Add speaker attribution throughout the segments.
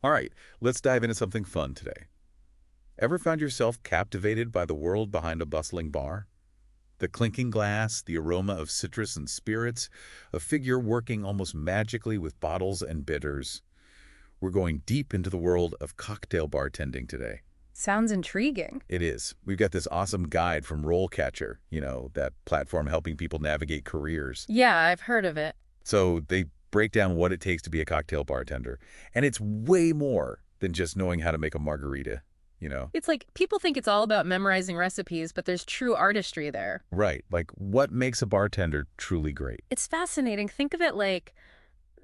Speaker 1: All right, let's dive into something fun today. Ever found yourself captivated by the world behind a bustling bar? The clinking glass, the aroma of citrus and spirits, a figure working almost magically with bottles and bitters. We're going deep into the world of cocktail bartending today.
Speaker 2: Sounds intriguing.
Speaker 1: It is. We've got this awesome guide from RoleCatcher, that platform helping people navigate careers.
Speaker 2: Yeah, I've heard of it.
Speaker 1: So they break down what it takes to be a cocktail bartender. And it's way more than just knowing how to make a margarita.
Speaker 2: It's like people think it's all about memorizing recipes, but there's true artistry there.
Speaker 1: Right. Like what makes a bartender truly great?
Speaker 2: It's fascinating. Think of it like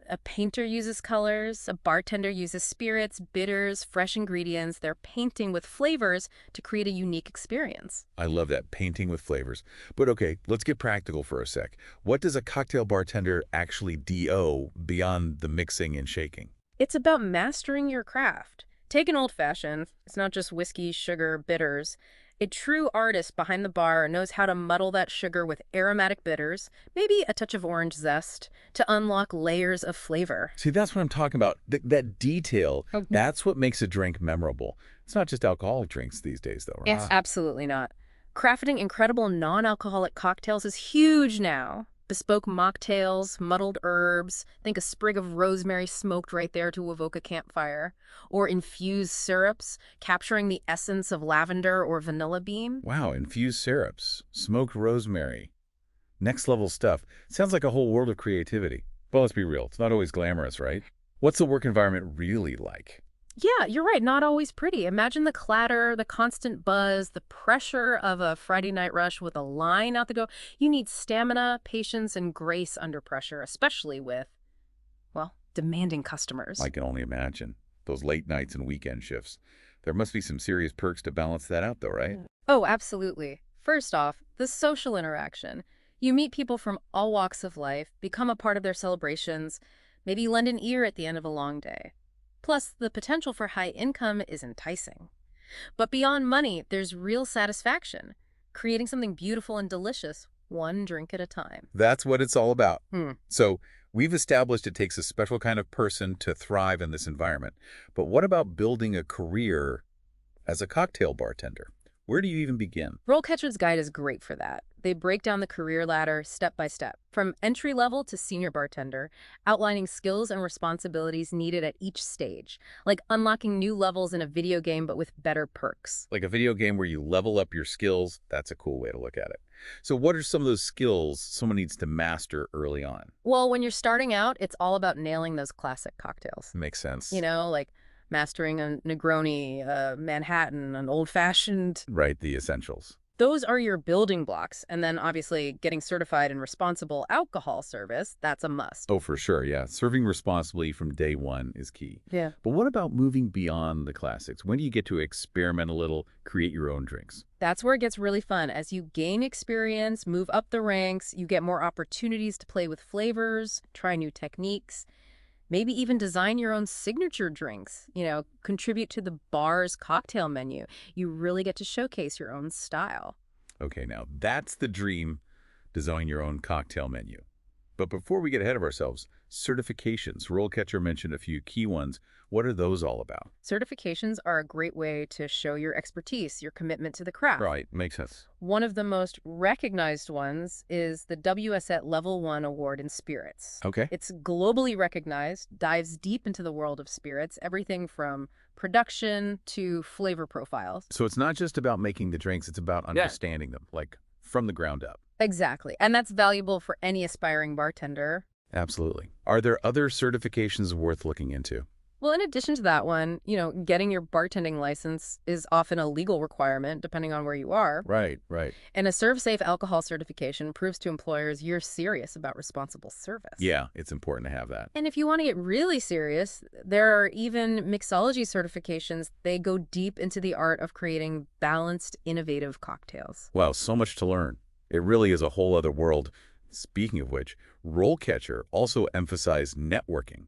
Speaker 2: a painter uses colors, a bartender uses spirits, bitters, fresh ingredients. They're painting with flavors to create a unique experience.
Speaker 1: I love that, painting with flavors. But okay, let's get practical for a sec. What does a cocktail bartender actually do beyond the mixing and shaking?
Speaker 2: It's about mastering your craft. Take an old-fashioned. It's not just whiskey, sugar, bitters. A true artist behind the bar knows how to muddle that sugar with aromatic bitters, maybe a touch of orange zest, to unlock layers of flavor.
Speaker 1: See, that's what I'm talking about. That detail,
Speaker 2: Oh,
Speaker 1: that's what makes a drink memorable. It's not just alcoholic drinks these days, though, right?
Speaker 2: yes, absolutely not. Crafting incredible non-alcoholic cocktails is huge now. Bespoke mocktails, muddled herbs, think a sprig of rosemary smoked right there to evoke a campfire, or infused syrups, capturing the essence of lavender or vanilla bean.
Speaker 1: Wow, infused syrups, smoked rosemary. Next level stuff. Sounds like a whole world of creativity. But let's be real, it's not always glamorous, right? What's the work environment really like?
Speaker 2: Yeah, you're right, not always pretty. Imagine the clatter, the constant buzz, the pressure of a Friday night rush with a line out the door. You need stamina, patience, and grace under pressure, especially with, well, demanding customers.
Speaker 1: I can only imagine. Those late nights and weekend shifts. There must be some serious perks to balance that out, though, right?
Speaker 2: Oh, absolutely. First off, the social interaction. You meet people from all walks of life, become a part of their celebrations, maybe lend an ear at the end of a long day. Plus, the potential for high income is enticing. But beyond money, there's real satisfaction, creating something beautiful and delicious, one drink at a time.
Speaker 1: That's what it's all about.
Speaker 2: Hmm.
Speaker 1: So we've established it takes a special kind of person to thrive in this environment. But what about building a career as a cocktail bartender? Where do you even begin?
Speaker 2: RoleCatcher's guide is great for that. They break down the career ladder step by step, from entry level to senior bartender, outlining skills and responsibilities needed at each stage, like unlocking new levels in a video game but with better perks.
Speaker 1: Like a video game where you level up your skills, that's a cool way to look at it. So what are some of those skills someone needs to master early on?
Speaker 2: Well, when you're starting out, it's all about nailing those classic cocktails.
Speaker 1: Makes sense.
Speaker 2: Like mastering a Negroni, a Manhattan, an old-fashioned.
Speaker 1: Right, the essentials.
Speaker 2: Those are your building blocks. And then obviously getting certified in responsible alcohol service, that's a must.
Speaker 1: Oh, for sure, yeah. Serving responsibly from day one is key.
Speaker 2: Yeah.
Speaker 1: But what about moving beyond the classics? When do you get to experiment a little, create your own drinks?
Speaker 2: That's where it gets really fun. As you gain experience, move up the ranks, you get more opportunities to play with flavors, try new techniques, maybe even design your own signature drinks, contribute to the bar's cocktail menu. You really get to showcase your own style.
Speaker 1: Okay, now that's the dream, design your own cocktail menu. But before we get ahead of ourselves, certifications. RoleCatcher mentioned a few key ones. What are those all about?
Speaker 2: Certifications are a great way to show your expertise, your commitment to the craft.
Speaker 1: Right, makes sense.
Speaker 2: One of the most recognized ones is the WSET Level 1 Award in Spirits.
Speaker 1: Okay.
Speaker 2: It's globally recognized, dives deep into the world of spirits, everything from production to flavor profiles.
Speaker 1: So it's not just about making the drinks, it's about understanding them, like from the ground up.
Speaker 2: Exactly. And that's valuable for any aspiring bartender.
Speaker 1: Absolutely. Are there other certifications worth looking into?
Speaker 2: Well, in addition to that one, getting your bartending license is often a legal requirement depending on where you are.
Speaker 1: Right, right.
Speaker 2: And a ServSafe alcohol certification proves to employers you're serious about responsible service.
Speaker 1: Yeah, it's important to have that.
Speaker 2: And if you want to get really serious, there are even mixology certifications. They go deep into the art of creating balanced, innovative cocktails.
Speaker 1: Wow, so much to learn. It really is a whole other world. Speaking of which, RoleCatcher also emphasized networking.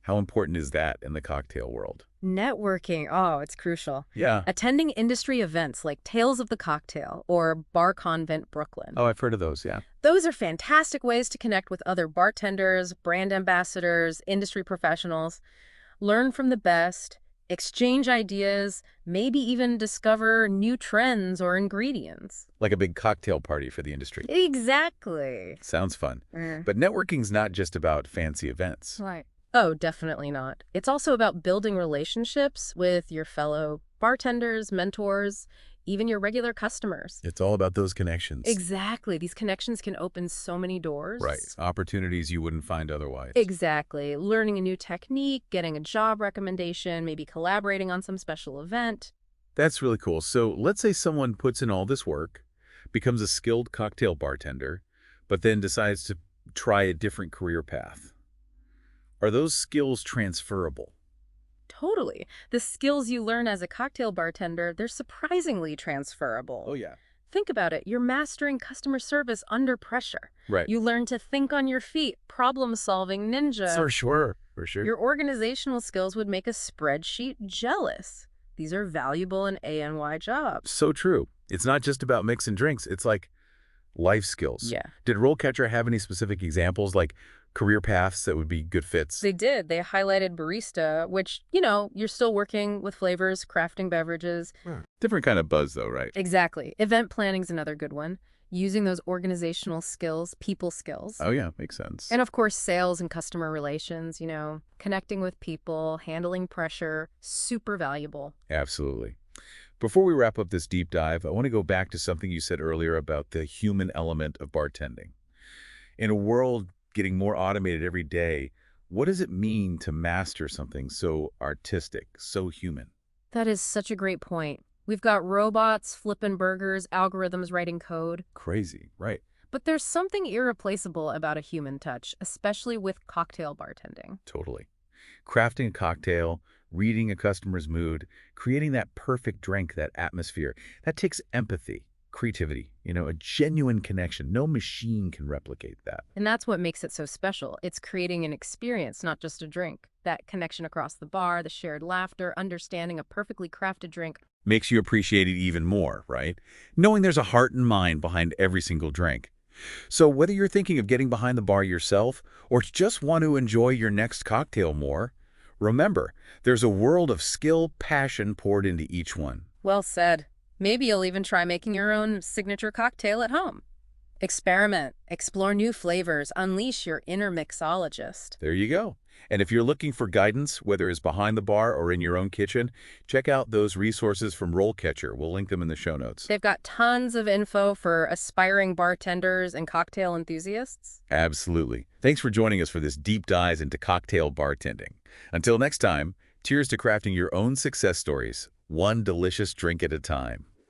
Speaker 1: How important is that in the cocktail world?
Speaker 2: Networking, oh, it's crucial.
Speaker 1: Yeah.
Speaker 2: Attending industry events like Tales of the Cocktail or Bar Convent Brooklyn.
Speaker 1: Oh, I've heard of those, yeah.
Speaker 2: Those are fantastic ways to connect with other bartenders, brand ambassadors, industry professionals. learn from the best, exchange ideas, maybe even discover new trends or ingredients.
Speaker 1: Like a big cocktail party for the industry.
Speaker 2: Exactly.
Speaker 1: Sounds fun. But networking's not just about fancy events.
Speaker 2: Right. Oh, definitely not. It's also about building relationships with your fellow bartenders, mentors, even your regular customers.
Speaker 1: It's all about those connections.
Speaker 2: Exactly. These connections can open so many doors.
Speaker 1: Right. Opportunities you wouldn't find otherwise.
Speaker 2: Exactly. Learning a new technique, getting a job recommendation, maybe collaborating on some special event.
Speaker 1: That's really cool. So let's say someone puts in all this work, becomes a skilled cocktail bartender, but then decides to try a different career path. Are those skills transferable?
Speaker 2: Totally. The skills you learn as a cocktail bartender, they're surprisingly transferable.
Speaker 1: Oh, yeah.
Speaker 2: Think about it. You're mastering customer service under pressure.
Speaker 1: Right.
Speaker 2: You learn to think on your feet, problem-solving ninja.
Speaker 1: For sure. For sure.
Speaker 2: Your organizational skills would make a spreadsheet jealous. These are valuable in ANY jobs.
Speaker 1: So true. It's not just about mixing drinks. It's like life skills.
Speaker 2: Yeah.
Speaker 1: Did RoleCatcher have any specific examples, like career paths that would be good fits?
Speaker 2: They did. They highlighted barista, which, you're still working with flavors, crafting beverages.
Speaker 1: Different kind of buzz, though, right?
Speaker 2: Exactly. Event planning's another good one. Using those organizational skills, people skills.
Speaker 1: Oh, yeah. Makes sense.
Speaker 2: And of course, sales and customer relations, connecting with people, handling pressure, super valuable.
Speaker 1: Absolutely. Before we wrap up this deep dive, I want to go back to something you said earlier about the human element of bartending. In a world getting more automated every day, what does it mean to master something so artistic, so human?
Speaker 2: That is such a great point. We've got robots flipping burgers, algorithms writing code.
Speaker 1: Crazy, right?
Speaker 2: But there's something irreplaceable about a human touch, especially with cocktail bartending.
Speaker 1: Totally. Crafting a cocktail, reading a customer's mood, creating that perfect drink, that atmosphere, that takes empathy, creativity, a genuine connection. No machine can replicate that.
Speaker 2: And that's what makes it so special. It's creating an experience, not just a drink. That connection across the bar, the shared laughter, understanding a perfectly crafted drink.
Speaker 1: Makes you appreciate it even more, right? Knowing there's a heart and mind behind every single drink. So whether you're thinking of getting behind the bar yourself or just want to enjoy your next cocktail more, remember, there's a world of skill, passion poured into each one.
Speaker 2: Well said. Maybe you'll even try making your own signature cocktail at home. Experiment, explore new flavors, unleash your inner mixologist.
Speaker 1: There you go. And if you're looking for guidance, whether it's behind the bar or in your own kitchen, check out those resources from RoleCatcher. We'll link them in the show notes.
Speaker 2: They've got tons of info for aspiring bartenders and cocktail enthusiasts.
Speaker 1: Absolutely. Thanks for joining us for this deep dive into cocktail bartending. Until next time, cheers to crafting your own success stories, one delicious drink at a time.